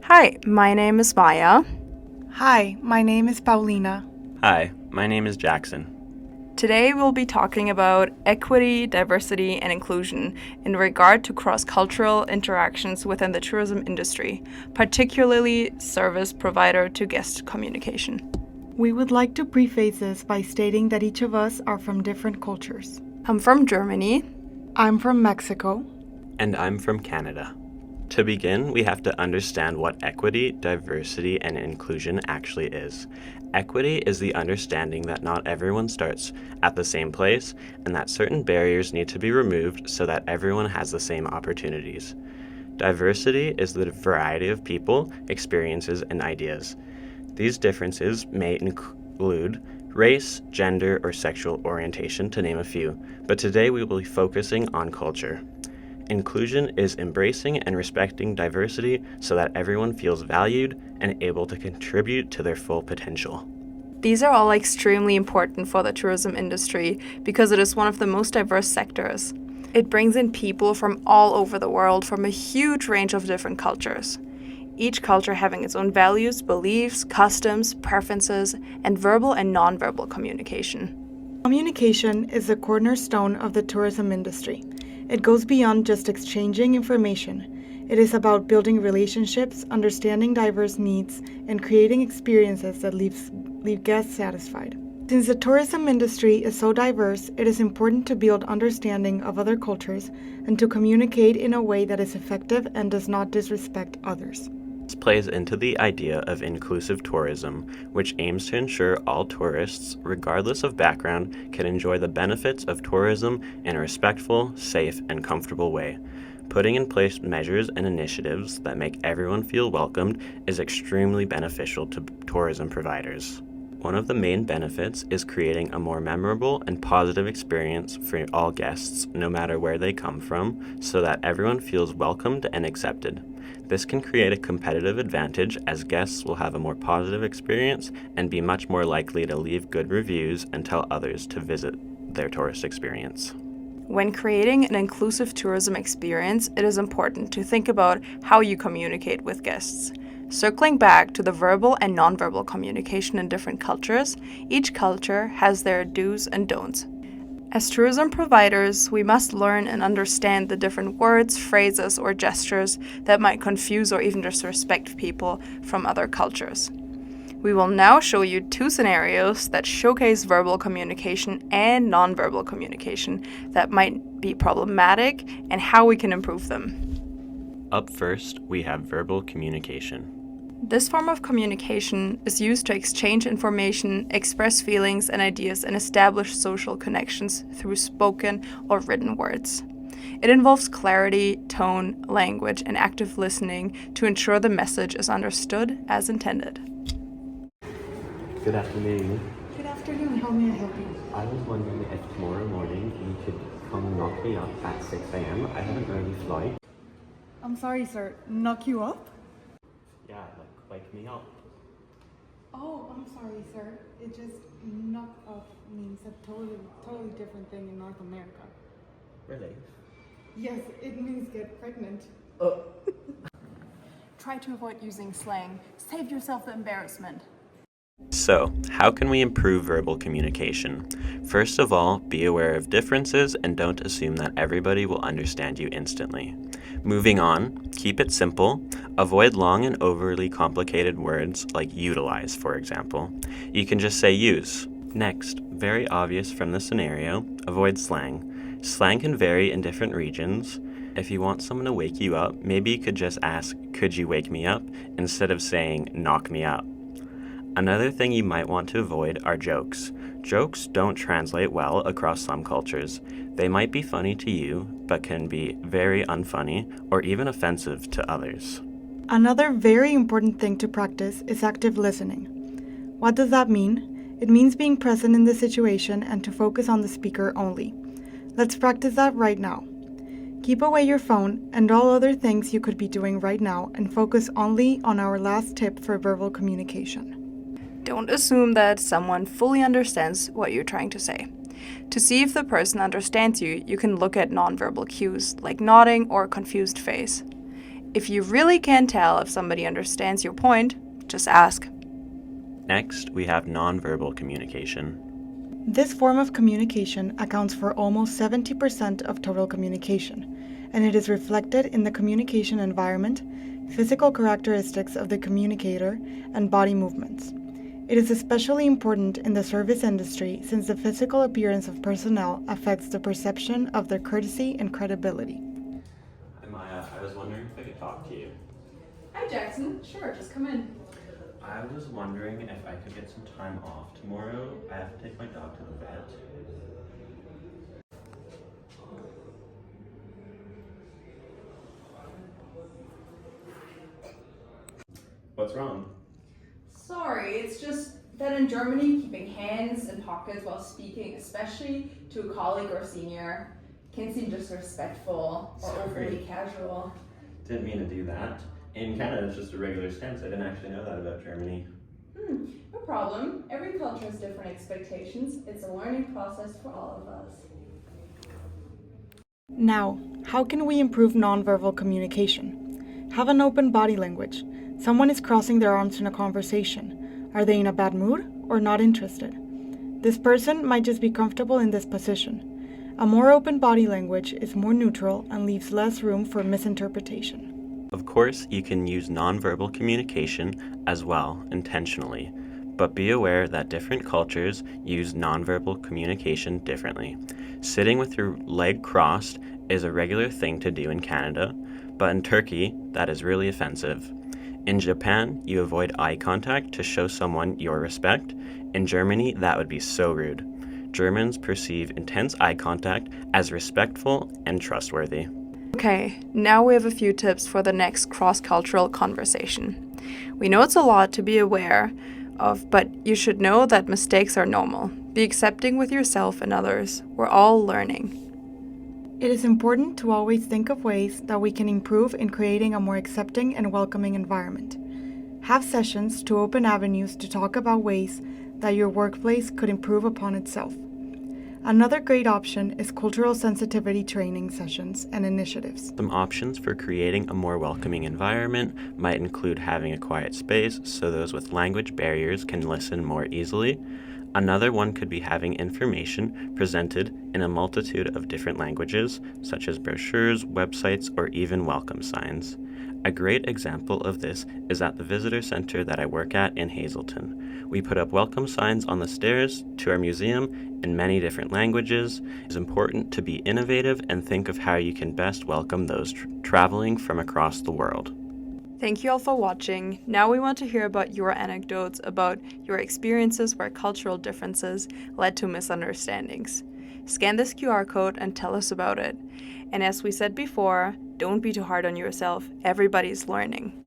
Hi, my name is Maya. Hi, my name is Paulina. Hi, my name is Jackson. Today we'll be talking about equity, diversity, and inclusion in regard to cross-cultural interactions within the tourism industry, particularly service provider to guest communication. We would like to preface this by stating that each of us are from different cultures. I'm from Germany. I'm from Mexico. And I'm from Canada. To begin, we have to understand what equity, diversity, and inclusion actually is. Equity is the understanding that not everyone starts at the same place and that certain barriers need to be removed so that everyone has the same opportunities. Diversity is the variety of people, experiences, and ideas. These differences may include race, gender, or sexual orientation, to name a few, but today we will be focusing on culture. Inclusion is embracing and respecting diversity so that everyone feels valued and able to contribute to their full potential. These are all extremely important for the tourism industry because it is one of the most diverse sectors. It brings in people from all over the world from a huge range of different cultures. Each culture having its own values, beliefs, customs, preferences, and verbal and nonverbal communication. Communication is the cornerstone of the tourism industry. It goes beyond just exchanging information. It is about building relationships, understanding diverse needs, and creating experiences that leave guests satisfied. Since the tourism industry is so diverse, it is important to build understanding of other cultures and to communicate in a way that is effective and does not disrespect others. This plays into the idea of inclusive tourism, which aims to ensure all tourists, regardless of background, can enjoy the benefits of tourism in a respectful, safe, and comfortable way. Putting in place measures and initiatives that make everyone feel welcomed is extremely beneficial to tourism providers. One of the main benefits is creating a more memorable and positive experience for all guests, no matter where they come from, so that everyone feels welcomed and accepted. This can create a competitive advantage as guests will have a more positive experience and be much more likely to leave good reviews and tell others to visit their tourist experience. When creating an inclusive tourism experience, it is important to think about how you communicate with guests. Circling back to the verbal and nonverbal communication in different cultures, each culture has their do's and don'ts. As tourism providers, we must learn and understand the different words, phrases, or gestures that might confuse or even disrespect people from other cultures. We will now show you two scenarios that showcase verbal communication and nonverbal communication that might be problematic and how we can improve them. Up first, we have verbal communication. This form of communication is used to exchange information, express feelings and ideas, and establish social connections through spoken or written words. It involves clarity, tone, language, and active listening to ensure the message is understood as intended. Good afternoon. Good afternoon, how may I help you? I was wondering if tomorrow morning you could come knock me up at 6 a.m. I have an early flight. I'm sorry, sir. Knock you up? Yeah, wake me up. Oh, I'm sorry, sir. It just knock up means a totally different thing in North America. Really? Yes, it means get pregnant. Try to avoid using slang. Save yourself the embarrassment. So, how can we improve verbal communication? First of all, be aware of differences and don't assume that everybody will understand you instantly. Moving on, keep it simple. Avoid long and overly complicated words like utilize, for example. You can just say use. Next, very obvious from the scenario, avoid slang. Slang can vary in different regions. If you want someone to wake you up, maybe you could just ask, "Could you wake me up?" instead of saying, "Knock me up." Another thing you might want to avoid are jokes. Jokes don't translate well across some cultures. They might be funny to you, but can be very unfunny or even offensive to others. Another very important thing to practice is active listening. What does that mean? It means being present in the situation and to focus on the speaker only. Let's practice that right now. Keep away your phone and all other things you could be doing right now and focus only on our last tip for verbal communication. Don't assume that someone fully understands what you're trying to say. To see if the person understands you, you can look at nonverbal cues like nodding or a confused face. If you really can't tell if somebody understands your point, just ask. Next, we have nonverbal communication. This form of communication accounts for almost 70% of total communication, and it is reflected in the communication environment, physical characteristics of the communicator, and body movements. It is especially important in the service industry since the physical appearance of personnel affects the perception of their courtesy and credibility. Hi Maya, I was wondering if I could talk to you. Hi Jackson, sure, just come in. I was wondering if I could get some time off tomorrow. I have to take my dog to the vet. What's wrong? Sorry, it's just that in Germany, keeping hands in pockets while speaking, especially to a colleague or senior, can seem disrespectful or overly casual. Didn't mean to do that. In Canada, it's just a regular stance. I didn't actually know that about Germany. No problem. Every culture has different expectations. It's a learning process for all of us. Now, how can we improve nonverbal communication? Have an open body language. Someone is crossing their arms in a conversation. Are they in a bad mood or not interested? This person might just be comfortable in this position. A more open body language is more neutral and leaves less room for misinterpretation. Of course, you can use nonverbal communication as well, intentionally, but be aware that different cultures use nonverbal communication differently. Sitting with your leg crossed is a regular thing to do in Canada, but in Turkey, that is really offensive. In Japan, you avoid eye contact to show someone your respect. In Germany, that would be so rude. Germans perceive intense eye contact as respectful and trustworthy. Okay, now we have a few tips for the next cross-cultural conversation. We know it's a lot to be aware of, but you should know that mistakes are normal. Be accepting with yourself and others. We're all learning. It is important to always think of ways that we can improve in creating a more accepting and welcoming environment. Have sessions to open avenues to talk about ways that your workplace could improve upon itself. Another great option is cultural sensitivity training sessions and initiatives. Some options for creating a more welcoming environment might include having a quiet space so those with language barriers can listen more easily. Another one could be having information presented in a multitude of different languages, such as brochures, websites, or even welcome signs. A great example of this is at the visitor center that I work at in Hazleton. We put up welcome signs on the stairs to our museum in many different languages. It's important to be innovative and think of how you can best welcome those traveling from across the world. Thank you all for watching. Now we want to hear about your anecdotes about your experiences where cultural differences led to misunderstandings. Scan this QR code and tell us about it. And as we said before, don't be too hard on yourself. Everybody's learning.